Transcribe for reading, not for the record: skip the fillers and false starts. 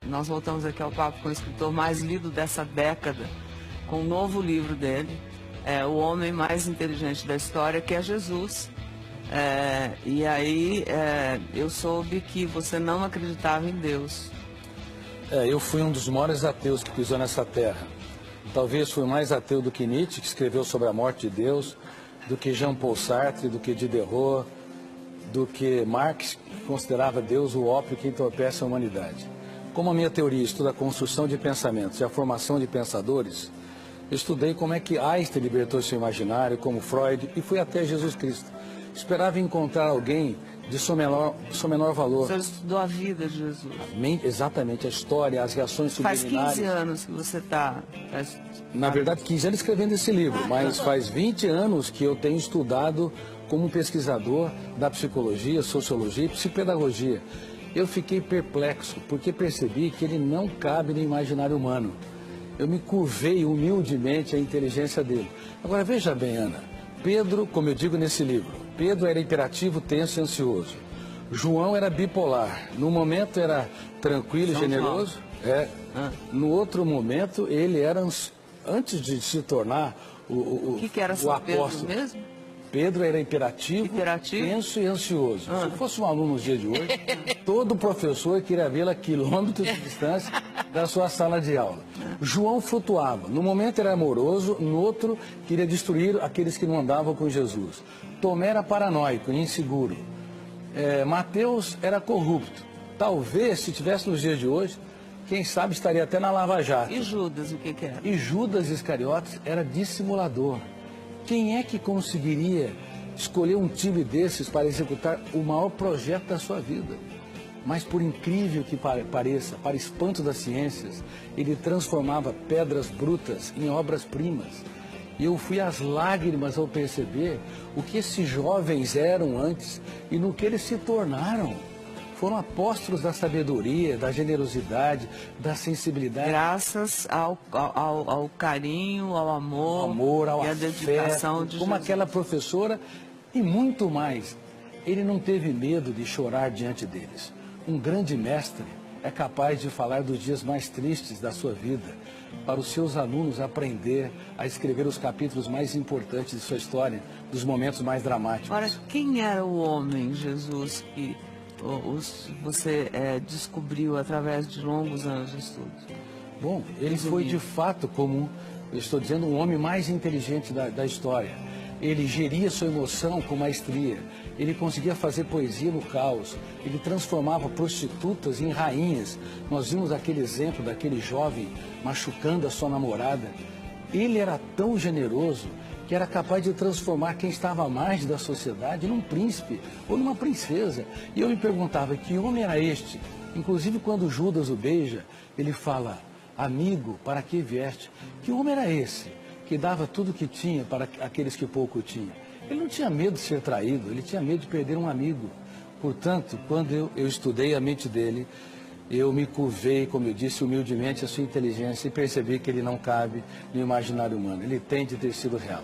Nós voltamos aqui ao papo com o escritor mais lido dessa década, com um novo livro dele, O Homem Mais Inteligente da História, que é Jesus. E aí eu soube que você não acreditava em Deus. Eu fui um dos maiores ateus que pisou nessa terra. Talvez fui mais ateu do que Nietzsche, que escreveu sobre a morte de Deus, do que Jean-Paul Sartre, do que Diderot, do que Marx, que considerava Deus o ópio que entorpece a humanidade. Como a minha teoria estuda a construção de pensamentos e a formação de pensadores, eu estudei como é que Einstein libertou seu imaginário, como Freud, e fui até Jesus Cristo. Esperava encontrar alguém de seu menor valor. Você estudou a vida de Jesus. Exatamente, a história, as reações subliminares. Faz 15 anos que você está... Na verdade, 15 anos escrevendo esse livro, mas faz 20 anos que eu tenho estudado como pesquisador da psicologia, sociologia e psicopedagogia. Eu fiquei perplexo, porque percebi que ele não cabe no imaginário humano. Eu me curvei humildemente à inteligência dele. Agora, veja bem, Ana, Pedro, como eu digo nesse livro, Pedro era hiperativo, tenso e ansioso. João era bipolar. No momento era tranquilo e generoso. No outro momento, ele era, antes de se tornar o que era o apóstolo. Pedro mesmo? Pedro era hiperativo, tenso e ansioso. Se fosse um aluno nos dias de hoje, todo professor queria vê-lo a quilômetros de distância da sua sala de aula. João flutuava. No momento era amoroso, no outro queria destruir aqueles que não andavam com Jesus. Tomé era paranoico e inseguro. Mateus era corrupto. Talvez, se tivesse nos dias de hoje, quem sabe estaria até na Lava Jato. E Judas, o que era? E Judas Iscariotes era dissimulador. Quem é que conseguiria escolher um time desses para executar o maior projeto da sua vida? Mas por incrível que pareça, para espanto das ciências, ele transformava pedras brutas em obras-primas. E eu fui às lágrimas ao perceber o que esses jovens eram antes e no que eles se tornaram. Foram apóstolos da sabedoria, da generosidade, da sensibilidade. Graças ao carinho, ao amor, ao e à afeto, dedicação de como Jesus. aquela professora e muito mais. Ele não teve medo de chorar diante deles. Um grande mestre é capaz de falar dos dias mais tristes da sua vida, para os seus alunos aprender a escrever os capítulos mais importantes de sua história, dos momentos mais dramáticos. Ora, quem era o homem, Jesus, que você descobriu através de longos anos de estudos? Bom, ele foi de fato, como eu estou dizendo, o homem mais inteligente da história. Ele geria sua emoção com maestria. Ele conseguia fazer poesia no caos. Ele transformava prostitutas em rainhas. Nós vimos aquele exemplo daquele jovem machucando a sua namorada. Ele era tão generoso que era capaz de transformar quem estava à margem da sociedade num príncipe ou numa princesa. E eu me perguntava, que homem era este? Inclusive, quando Judas o beija, ele fala, amigo, para que vieste? Que homem era esse que dava tudo o que tinha para aqueles que pouco tinham? Ele não tinha medo de ser traído, ele tinha medo de perder um amigo. Portanto, quando eu estudei a mente dele, eu me curvei, como eu disse, humildemente a sua inteligência e percebi que ele não cabe no imaginário humano. Ele tem de ter sido real.